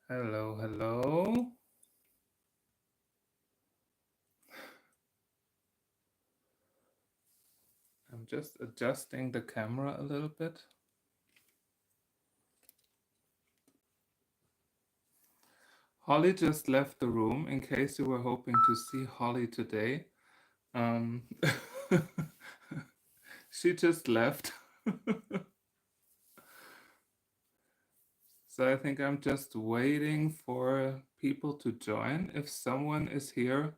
Hello, hello. I'm just adjusting the camera a little bit. Holly just left the room in case you were hoping to see Holly today. Um, she just left. So I think I'm just waiting for people to join. If someone is here,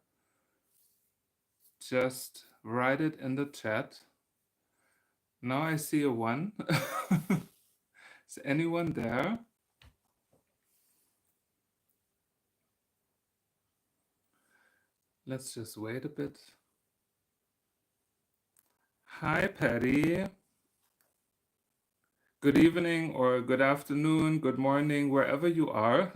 just write it in the chat. Now I see a one. Is anyone there? Let's just wait a bit. Hi, Patty. Good evening or good afternoon, good morning, wherever you are.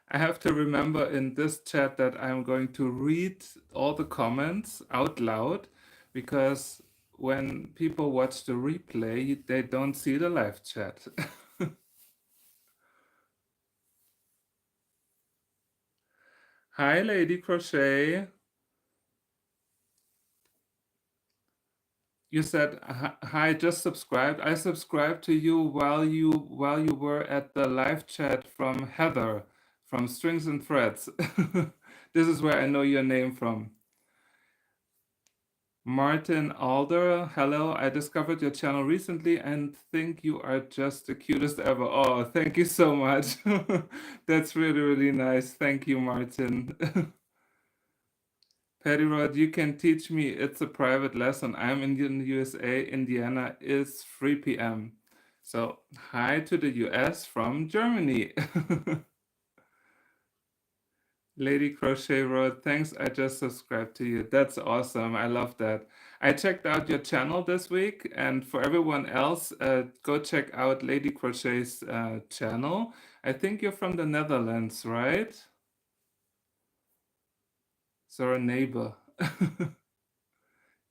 I have to remember in this chat that I'm going to read all the comments out loud because when people watch the replay, they don't see the live chat. Hi, Lady Crochet. You said hi, just subscribed. I subscribed to you while you were at the live chat from Heather from Strings and Threads. This is where I know your name from. Martin Alder, hello. I discovered your channel recently and think you are just the cutest ever. Oh, thank you so much. That's really, really nice. Thank you, Martin. Patty Rod, you can teach me. It's a private lesson. I'm in the USA. Indiana is 3 p.m. So, hi to the US from Germany. Lady Crochet Road, thanks. I just subscribed to you. That's awesome. I love that. I checked out your channel this week, and for everyone else, go check out Lady Crochet's channel. I think you're from the Netherlands, right? So, a neighbor.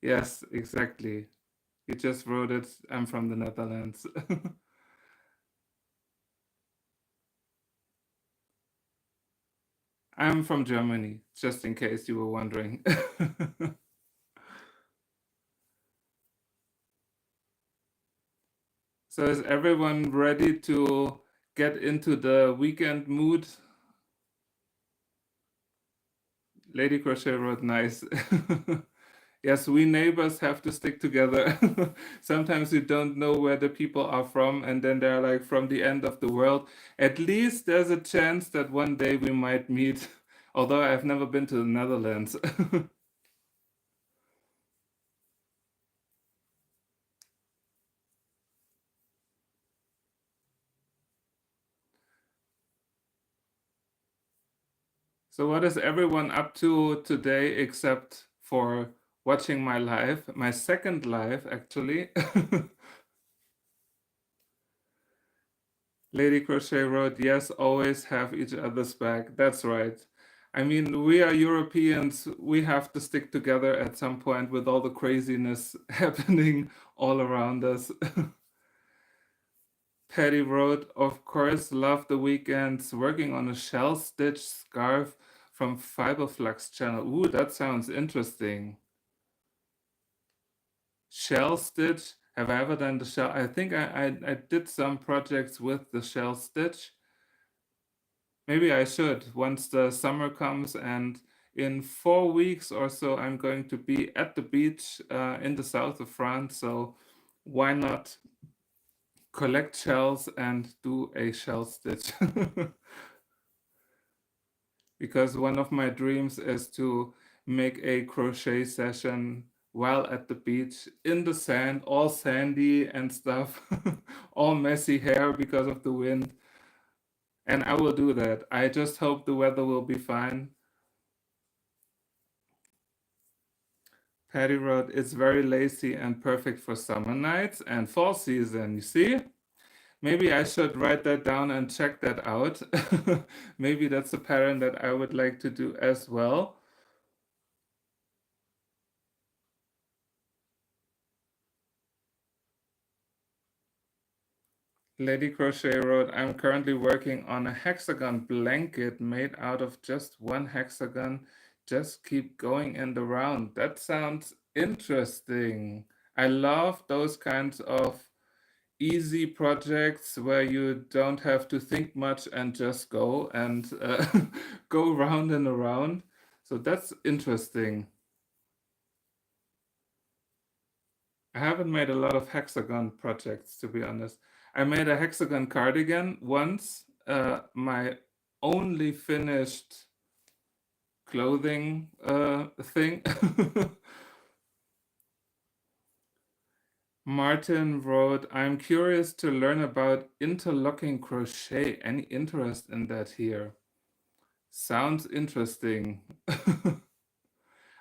Yes, exactly. You just wrote it. I'm from the Netherlands. I'm from Germany, just in case you were wondering. So is everyone ready to get into the weekend mood? Lady Crochet wrote nice. Yes, we neighbors have to stick together. Sometimes we don't know where the people are from, and then they're like from the end of the world. At least there's a chance that one day we might meet, although I've never been to the Netherlands. So what is everyone up to today except for watching my live, my second live actually? Lady Crochet wrote, yes, always have each other's back. That's right. I mean, we are Europeans. We have to stick together at some point with all the craziness happening all around us. Patty wrote, of course, love the weekends working on a shell stitch scarf from Fiberflux channel. Ooh, that sounds interesting. Shell stitch. Have I ever done the shell? I think I did some projects with the shell stitch. Maybe I should once the summer comes, and in 4 weeks or so, I'm going to be at the beach in the south of France. So why not collect shells and do a shell stitch? Because one of my dreams is to make a crochet session while at the beach in the sand, all sandy and stuff, all messy hair because of the wind. And I will do that. I just hope the weather will be fine. Patty wrote, it's very lacy and perfect for summer nights and fall season. You see? Maybe I should write that down and check that out. Maybe that's a pattern that I would like to do as well. Lady Crochet wrote, I'm currently working on a hexagon blanket made out of just one hexagon. Just keep going in the round. That sounds interesting. I love those kinds of easy projects where you don't have to think much and just go and go round and around. So that's interesting. I haven't made a lot of hexagon projects, to be honest. I made a hexagon cardigan once, my only finished clothing thing. Martin wrote, I'm curious to learn about interlocking crochet. Any interest in that here? Sounds interesting.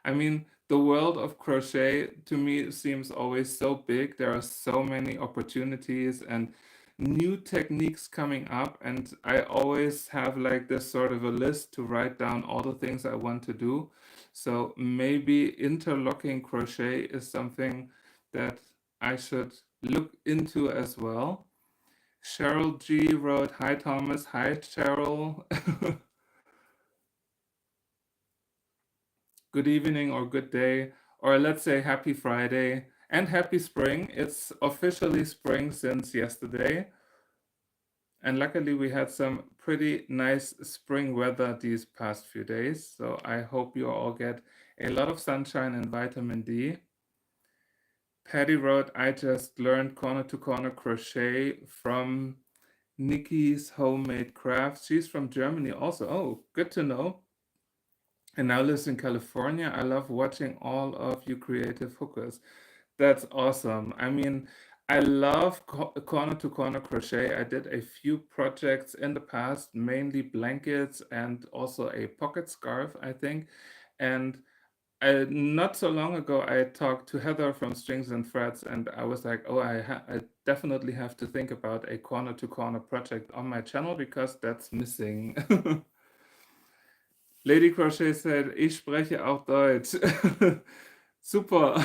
I mean, the world of crochet to me seems always so big. There are so many opportunities and new techniques coming up, and I always have like this sort of a list to write down all the things I want to do. So maybe interlocking crochet is something that I should look into as well. Cheryl G wrote, Hi Thomas, hi Cheryl. Good evening or good day, or let's say happy Friday and happy spring. It's officially spring since yesterday. And luckily we had some pretty nice spring weather these past few days. So I hope you all get a lot of sunshine and vitamin D. Patty wrote, I just learned corner to corner crochet from Nikki's Homemade Crafts. She's from Germany also. Oh, good to know. And now lives in California. I love watching all of you creative hookers. That's awesome. I mean, I love corner to corner crochet. I did a few projects in the past, mainly blankets and also a pocket scarf, I think. And not so long ago, I talked to Heather from Strings and Threads, and I was like, oh, I definitely have to think about a corner to corner project on my channel because that's missing. Lady Crochet said, ich spreche auch Deutsch. Super.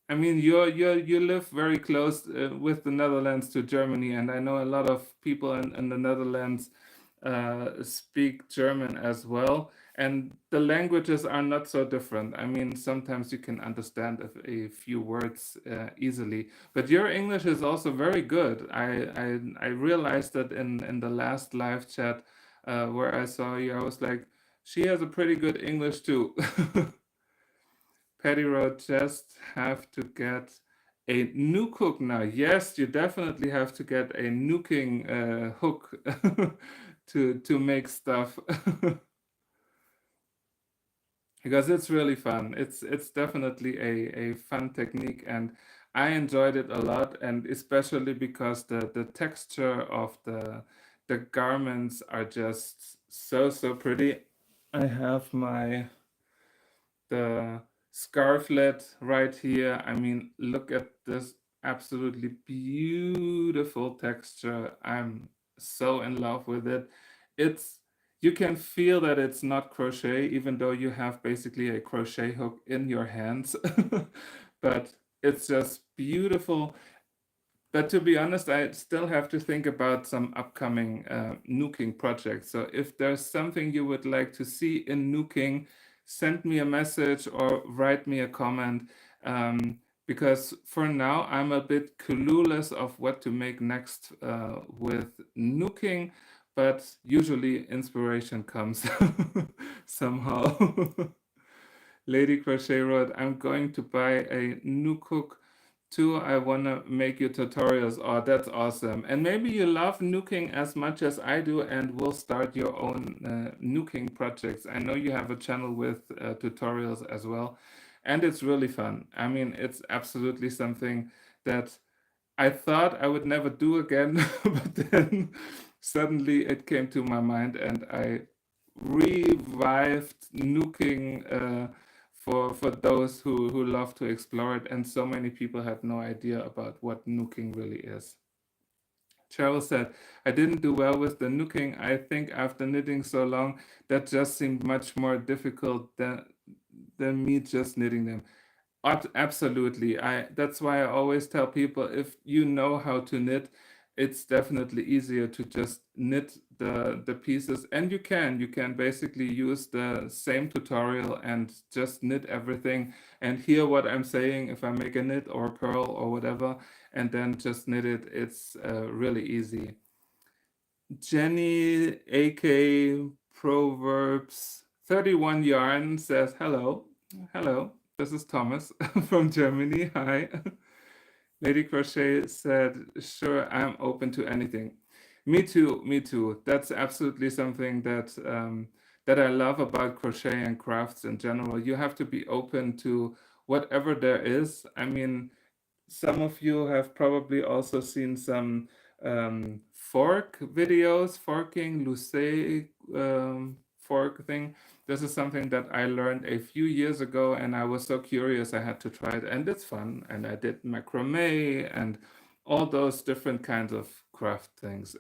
I mean, you live very close with the Netherlands to Germany, and I know a lot of people in the Netherlands speak German as well. And the languages are not so different. I mean, sometimes you can understand a few words easily. But your English is also very good. I realized that in the last live chat where I saw you, I was like, she has a pretty good English too. Patty wrote, just have to get a nuke hook now. Yes, you definitely have to get a nuking hook to make stuff because it's really fun. It's definitely a fun technique, and I enjoyed it a lot, and especially because the texture of the garments are just so pretty. I have the scarflet right here. I mean, look at this absolutely beautiful texture. I'm so in love with it. It's you can feel that it's not crochet, even though you have basically a crochet hook in your hands. But it's just beautiful. But to be honest, I still have to think about some upcoming Knooking projects. So if there's something you would like to see in Knooking, send me a message or write me a comment. Because for now, I'm a bit clueless of what to make next with Knooking, but usually inspiration comes somehow. Lady Crochet wrote, I'm going to buy a Nook hook too. I want to make you tutorials. Oh, that's awesome. And maybe you love nuking as much as I do and will start your own nuking projects. I know you have a channel with tutorials as well. And it's really fun. I mean, it's absolutely something that I thought I would never do again, but then suddenly it came to my mind and I revived nuking for those who love to explore it, and so many people had no idea about what nuking really is. Cheryl said, I didn't do well with the nuking. I think after knitting so long, that just seemed much more difficult than me just knitting them. Absolutely. That's why I always tell people, if you know how to knit, it's definitely easier to just knit the pieces. And you can basically use the same tutorial and just knit everything and hear what I'm saying if I make a knit or a purl or whatever, and then just knit it. It's really easy. Jenny, AK Proverbs 31 Yarn says, hello. Hello, this is Thomas from Germany. Hi. Lady Crochet said, sure, I'm open to anything. Me too, me too. That's absolutely something that I love about crochet and crafts in general. You have to be open to whatever there is. I mean, some of you have probably also seen some fork videos, forking, Lucé fork thing. This is something that I learned a few years ago, and I was so curious I had to try it, and it's fun. And I did macrame and all those different kinds of craft things.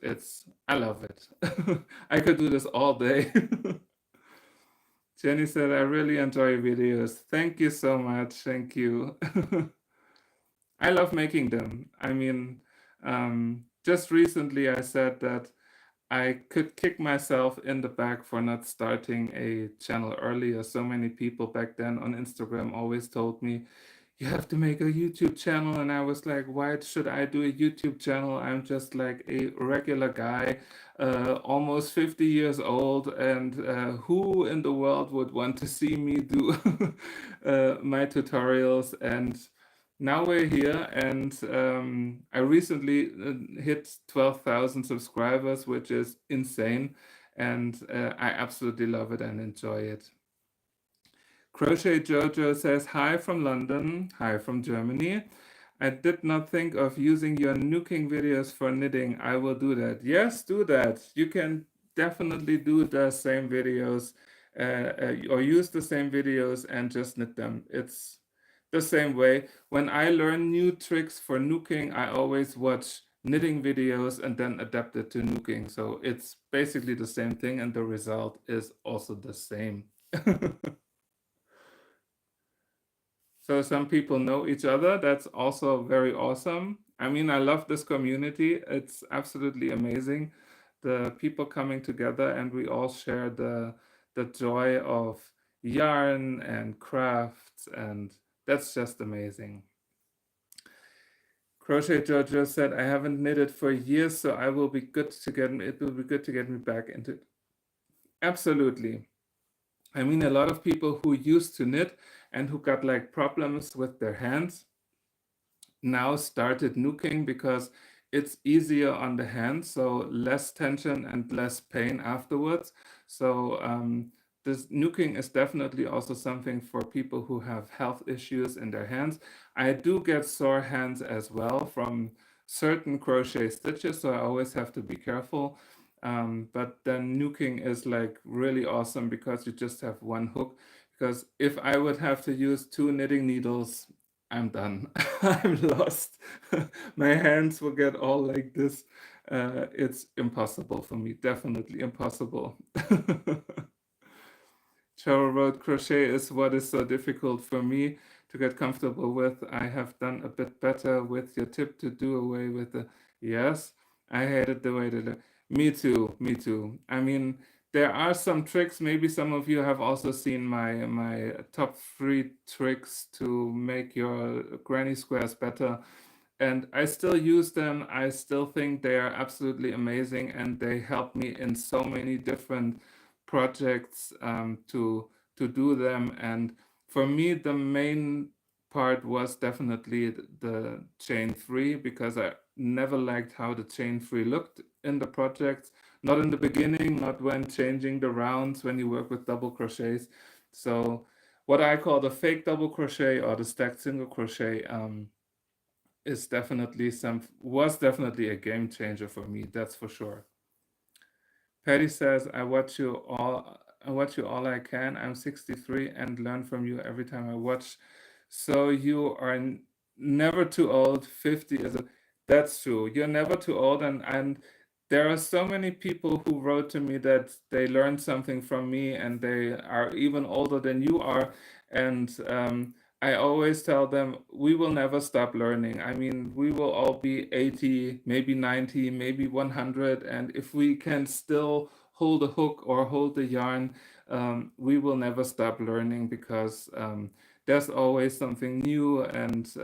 I love it. I could do this all day. Jenny said, I really enjoy videos. Thank you so much. Thank you. I love making them. I mean, just recently I said that I could kick myself in the back for not starting a channel earlier. So many people back then on Instagram always told me, you have to make a YouTube channel. And I was like, why should I do a YouTube channel? I'm just like a regular guy, almost 50 years old. And who in the world would want to see me do my tutorials? And now we're here, and I recently hit 12,000 subscribers, which is insane. And I absolutely love it and enjoy it. Crochet Jojo says, hi from London, hi from Germany. I did not think of using your Knooking videos for knitting. I will do that. Yes, do that. You can definitely do the same videos or use the same videos and just knit them. It's the same way. When I learn new tricks for Knooking, I always watch knitting videos and then adapt it to Knooking. So it's basically the same thing, and the result is also the same. So some people know each other. That's also very awesome. I mean, I love this community. It's absolutely amazing. The people coming together, and we all share the joy of yarn and crafts, and that's just amazing. Crochet Jojo said, I haven't knitted for years, so it will be good to get me back into it. Absolutely. I mean, a lot of people who used to knit and who got like problems with their hands now started Knooking because it's easier on the hands, so less tension and less pain afterwards. So this Knooking is definitely also something for people who have health issues in their hands. I do get sore hands as well from certain crochet stitches, so I always have to be careful. But then Knooking is like really awesome because you just have one hook. Because if I would have to use two knitting needles, I'm done. I'm lost. My hands will get all like this. It's impossible for me, definitely impossible. Cheryl wrote, crochet is what is so difficult for me to get comfortable with. I have done a bit better with your tip to do away with the, yes, I hated the way that, me too, me too. I mean, there are some tricks. Maybe some of you have also seen my top 3 tricks to make your granny squares better. And I still use them. I still think they are absolutely amazing, and they help me in so many different projects to do them. And for me, the main part was definitely the chain 3, because I never liked how the chain 3 looked in the projects. Not in the beginning, not when changing the rounds, when you work with double crochets. So what I call the fake double crochet or the stacked single crochet was definitely a game changer for me, that's for sure. Patty says, I watch you all I can. I'm 63 and learn from you every time I watch. So you are never too old. 50 is a, that's true. You're never too old, and there are so many people who wrote to me that they learned something from me and they are even older than you are. And I always tell them we will never stop learning. I mean, we will all be 80, maybe 90, maybe 100. And if we can still hold a hook or hold a yarn, we will never stop learning because there's always something new, and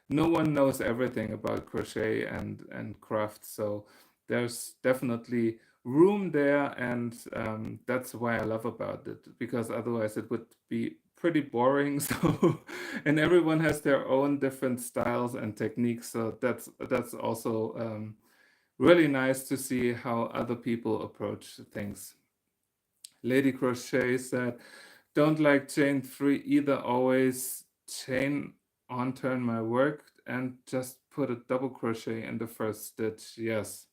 no one knows everything about crochet and craft. So there's definitely room there, and that's why I love about it, because otherwise it would be pretty boring. So and everyone has their own different styles and techniques, so that's also really nice to see how other people approach things. Lady Crochet said, don't like chain 3 either, always chain on turn my work and just put a double crochet in the first stitch. Yes,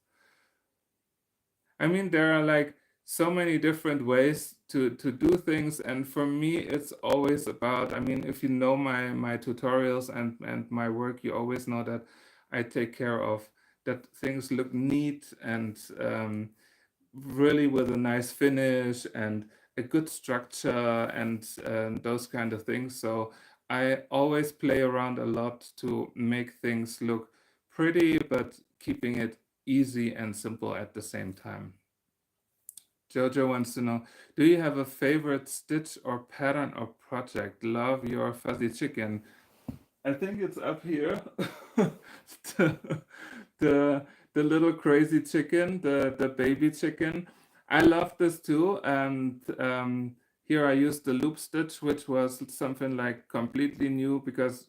I mean, there are like so many different ways to do things, and for me, it's always about. I mean, if you know my tutorials and my work, you always know that I take care of that things look neat and really with a nice finish and a good structure and those kind of things. So I always play around a lot to make things look pretty, but keeping it easy and simple at the same time. Jojo wants to know, do you have a favorite stitch or pattern or project? Love your fuzzy chicken. I think it's up here. the, the the little crazy chicken, the baby chicken. I love this too. And here I used the loop stitch, which was something like completely new because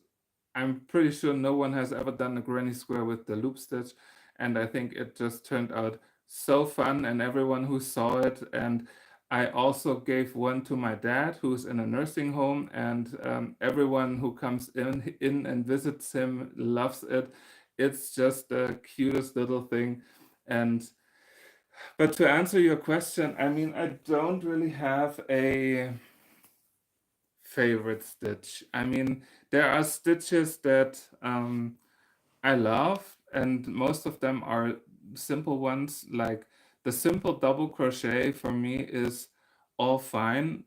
I'm pretty sure no one has ever done a granny square with the loop stitch, and I think it just turned out so fun and everyone who saw it. And I also gave one to my dad who's in a nursing home, and everyone who comes in and visits him loves it. It's just the cutest little thing. And but to answer your question, I mean, I don't really have a favorite stitch. I mean, there are stitches that I love, and most of them are simple ones. Like the simple double crochet for me is all fine.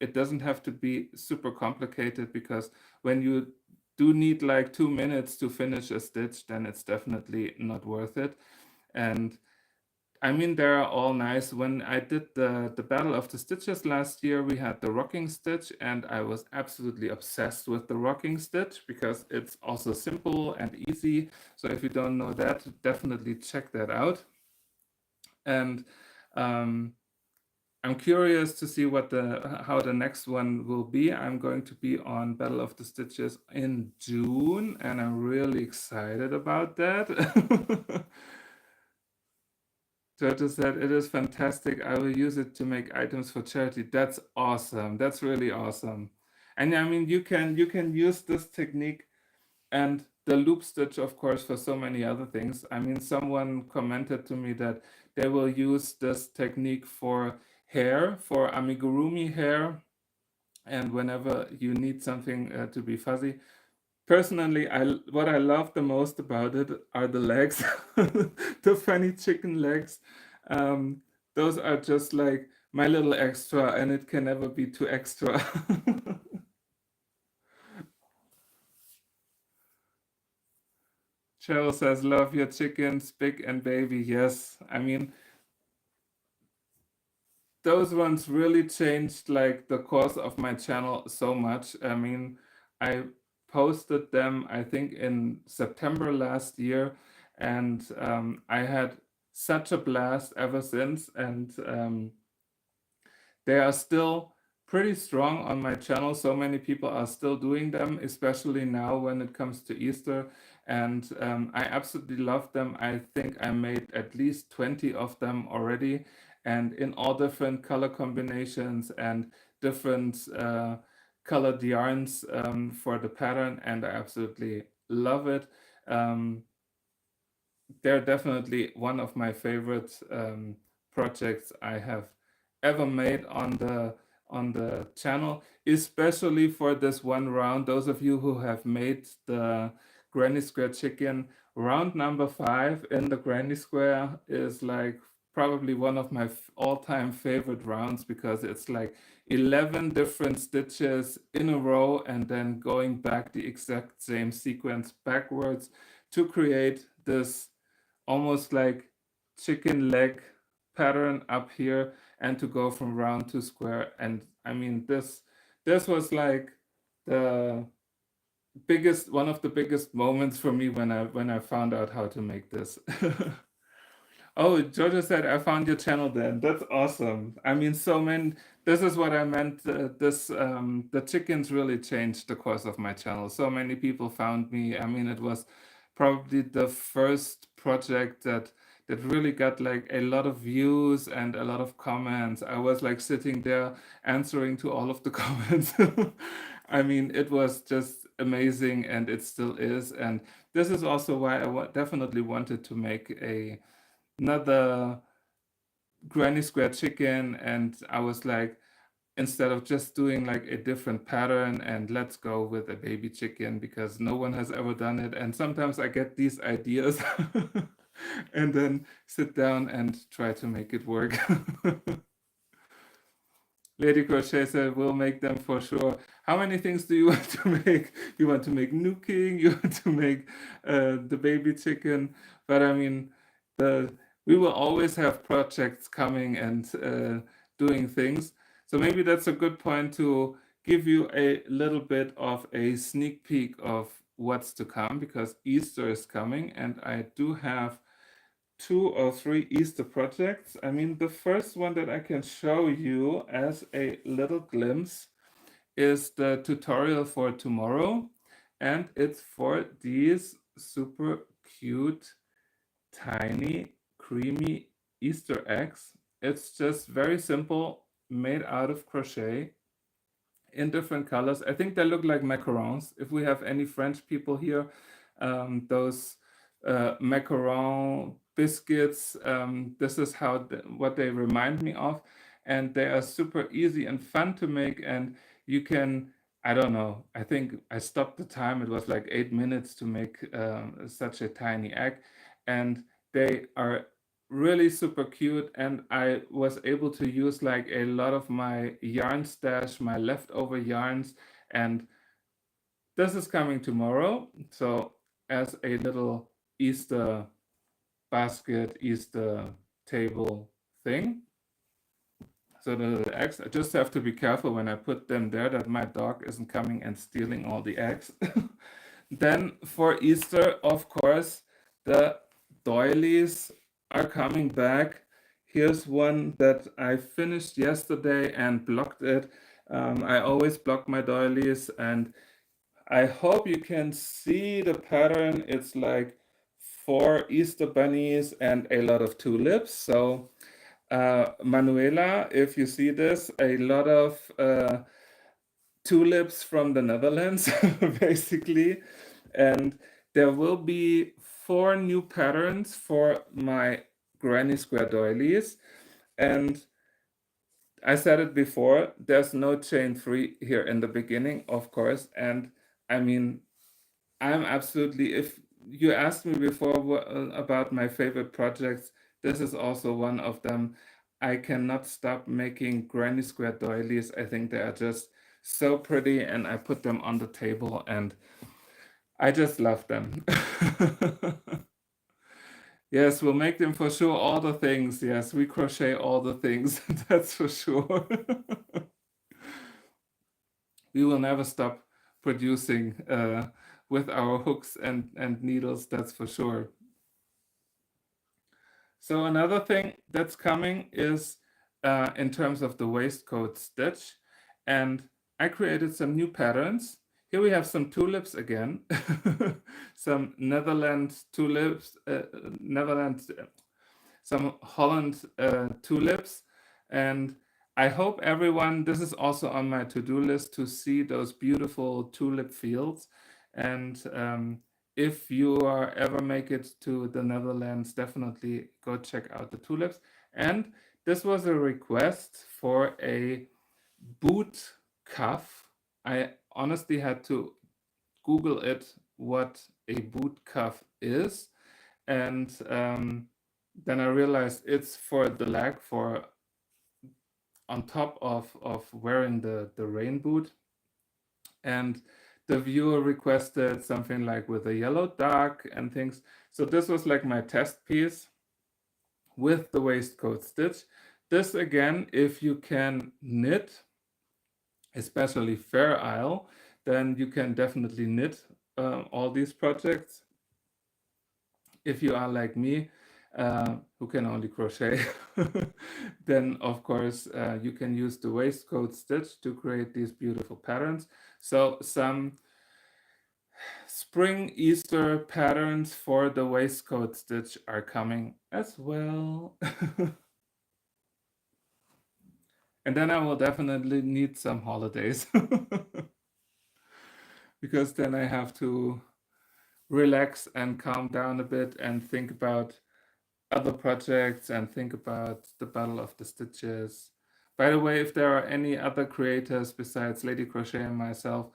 It doesn't have to be super complicated, because when you do need like 2 minutes to finish a stitch, then it's definitely not worth it. And I mean, they're all nice. When I did the Battle of the Stitches last year, we had the rocking stitch, and I was absolutely obsessed with the rocking stitch because it's also simple and easy. So if you don't know that, definitely check that out. And um, I'm curious to see what how the next one will be. I'm going to be on Battle of the Stitches in June, and I'm really excited about that. Jojo said, it is fantastic. I will use it to make items for charity. That's awesome. That's really awesome. And I mean, you can use this technique and the loop stitch, of course, for so many other things. I mean, someone commented to me that they will use this technique for hair, for amigurumi hair, and whenever you need something to be fuzzy. Personally, what I love the most about it are the legs, the funny chicken legs. Um, those are just like my little extra, and it can never be too extra. Cheryl says, "Love your chickens, big and baby." Yes, I mean those ones really changed like the course of my channel so much. I mean, I posted them, I think, in September last year, and I had such a blast ever since. And they are still pretty strong on my channel. So many people are still doing them, especially now when it comes to Easter. And I absolutely love them. I think I made at least 20 of them already, and in all different color combinations and different colored yarns for the pattern. And I absolutely love it. Um, they're definitely one of my favorite projects I have ever made on the channel, especially for this one round. Those of you who have made the Granny Square chicken, round number 5 in the Granny Square is like probably one of my all-time favorite rounds because it's like 11 different stitches in a row and then going back the exact same sequence backwards to create this almost like chicken leg pattern up here and to go from round to square. And I mean, this was like the one of the biggest moments for me when I found out how to make this. Oh, Jojo said, I found your channel then. That's awesome. I mean, so many, this is what I meant. The chickens really changed the course of my channel. So many people found me. I mean, it was probably the first project that really got like a lot of views and a lot of comments. I was like sitting there answering to all of the comments. I mean, it was just amazing and it still is. And this is also why I definitely wanted to make another granny square chicken, and I was like, instead of just doing like a different pattern, and let's go with a baby chicken because no one has ever done it. And sometimes I get these ideas and then sit down and try to make it work. Lady Crochet said, we'll make them for sure. How many things do you want to make? You want to make Knooking, you want to make the baby chicken, but I mean, we will always have projects coming and doing things. So maybe that's a good point to give you a little bit of a sneak peek of what's to come, because Easter is coming and I do have 2 or 3 Easter projects. I mean, the first one that I can show you as a little glimpse is the tutorial for tomorrow, and it's for these super cute, tiny, creamy Easter eggs. It's just very simple, made out of crochet in different colors. I think they look like macarons. If we have any French people here, those macaron biscuits, this is what they remind me of. And they are super easy and fun to make. And you can, I don't know, I think I stopped the time. It was like 8 minutes to make such a tiny egg. And they are really super cute, and I was able to use like a lot of my yarn stash, my leftover yarns, and this is coming tomorrow. So as a little Easter basket, Easter table thing. So the little eggs, I just have to be careful when I put them there that my dog isn't coming and stealing all the eggs. Then for Easter, of course, the doilies are coming back. Here's one that I finished yesterday and blocked it. I always block my doilies, and I hope you can see the pattern. It's like 4 Easter bunnies and a lot of tulips. So Manuela, if you see this, a lot of tulips from the Netherlands, basically. And there will be 4 new patterns for my granny square doilies. And I said it before, there's no chain free here in the beginning, of course. And I mean, I'm absolutely, if you asked me before about my favorite projects, this is also one of them. I cannot stop making granny square doilies. I think they are just so pretty, and I put them on the table and I just love them. Yes, we'll make them for sure, all the things. Yes, we crochet all the things, that's for sure. We will never stop producing with our hooks and needles, that's for sure. So another thing that's coming is in terms of the waistcoat stitch, and I created some new patterns. Here we have some tulips again, some Netherlands tulips, some Holland tulips, and I hope everyone, this is also on my to-do list, to see those beautiful tulip fields. And if you are ever make it to the Netherlands, definitely go check out the tulips. And this was a request for a boot cuff. I honestly had to Google it, what a boot cuff is. And then I realized it's for the leg, for on top of wearing the rain boot. And the viewer requested something like with a yellow duck and things. So this was like my test piece with the waistcoat stitch. This again, if you can knit, especially Fair Isle, then you can definitely knit all these projects. If you are like me, who can only crochet, then of course you can use the waistcoat stitch to create these beautiful patterns. So some spring Easter patterns for the waistcoat stitch are coming as well. And then I will definitely need some holidays because then I have to relax and calm down a bit and think about other projects and think about the Battle of the Stitches. By the way, if there are any other creators besides Lady Crochet and myself,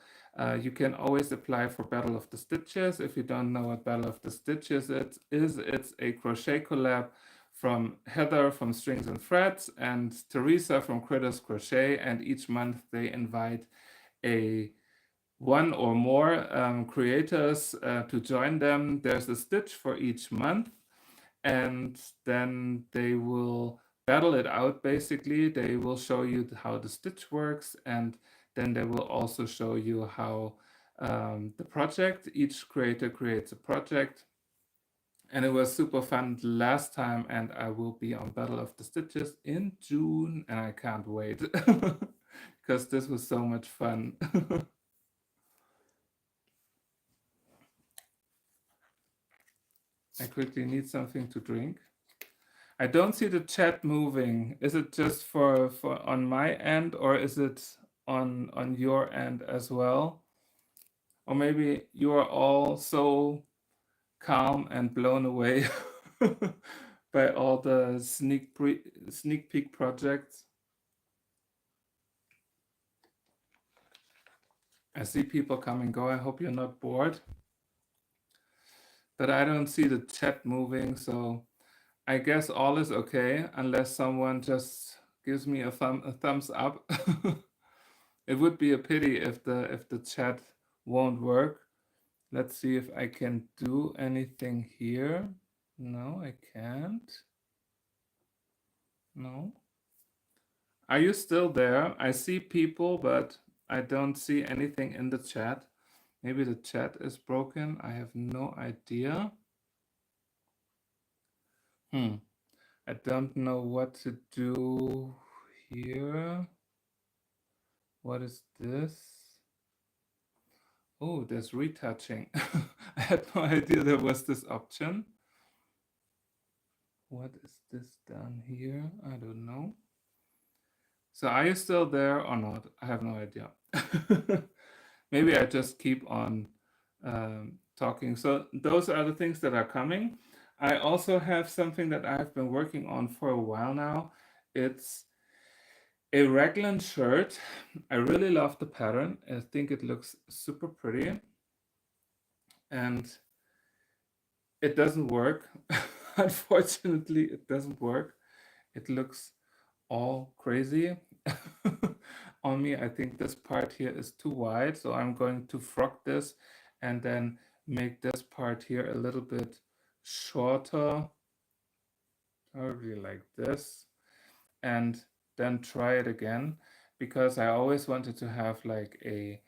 you can always apply for Battle of the Stitches. If you don't know what Battle of the Stitches is, it's a crochet collab from Heather from Strings and Threads and Teresa from Critters Crochet, and each month they invite a one or more creators to join them. There's a stitch for each month, and then they will battle it out. Basically, they will show you how the stitch works, and then they will also show you how the project, each creator creates a project. And it was super fun last time, and I will be on Battle of the Stitches in June, and I can't wait because this was so much fun. I quickly need something to drink. I don't see the chat moving. Is it just for on my end, or is it on your end as well? Or maybe you are all so calm and blown away by all the sneak peek projects. I see people come and go. I hope you're not bored. But I don't see the chat moving, so I guess all is okay unless someone just gives me a thumbs up. It would be a pity if the chat won't work. Let's see if I can do anything here. No, I can't. No. Are you still there? I see people, but I don't see anything in the chat. Maybe the chat is broken. I have no idea. I don't know what to do here. What is this? Oh, there's retouching. I had no idea there was this option. What is this down here? I don't know. So are you still there or not? I have no idea. Maybe I just keep on talking. So those are the things that are coming. I also have something that I've been working on for a while now. It's a raglan shirt. I really love the pattern. I think it looks super pretty. And it doesn't work. Unfortunately, it doesn't work. It looks all crazy on me. I think this part here is too wide, so I'm going to frock this and then make this part here a little bit shorter, probably like this, and then try it again, because I always wanted to have like a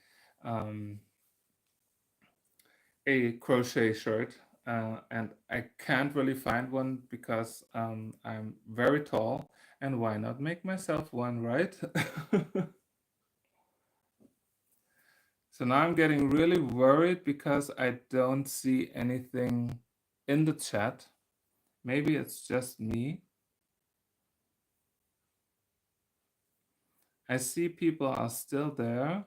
crochet shirt, and I can't really find one because I'm very tall, and why not make myself one, right? So now I'm getting really worried because I don't see anything in the chat. Maybe it's just me. I see people are still there,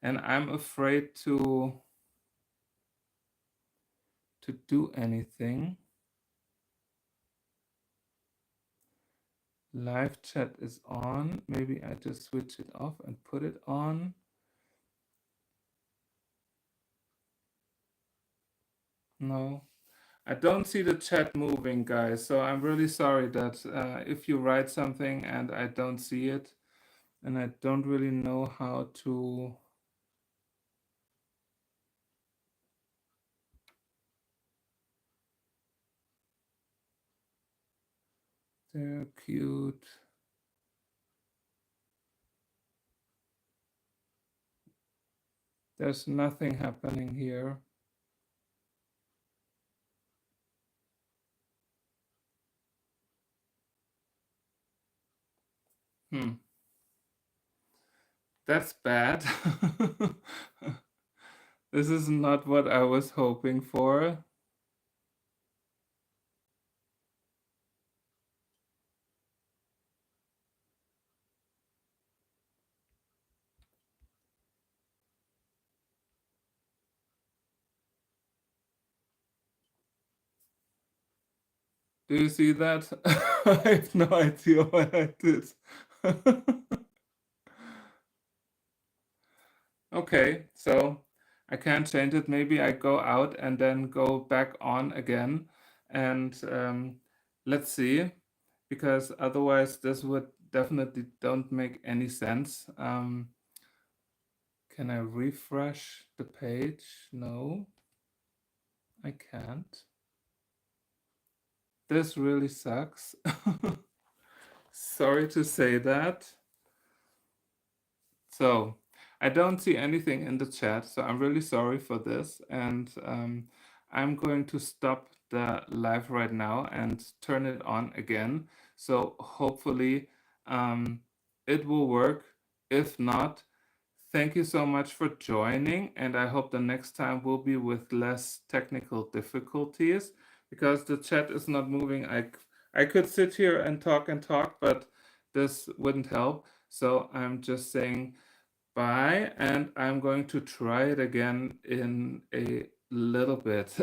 and I'm afraid to do anything. Live chat is on. Maybe I just switch it off and put it on. No, I don't see the chat moving, guys, so I'm really sorry that if you write something and I don't see it, and I don't really know how to. They're cute. There's nothing happening here. That's bad. This is not what I was hoping for. Do you see that? I have no idea what I did. Okay, so I can't change it. Maybe I go out and then go back on again. And let's see, because otherwise this would definitely don't make any sense. Can I refresh the page? No, I can't. This really sucks. Sorry to say that. So I don't see anything in the chat, so I'm really sorry for this. And I'm going to stop the live right now and turn it on again. So hopefully it will work. If not, thank you so much for joining. And I hope the next time will be with less technical difficulties, because the chat is not moving. I could sit here and talk, but this wouldn't help. So I'm just saying bye, and I'm going to try it again in a little bit.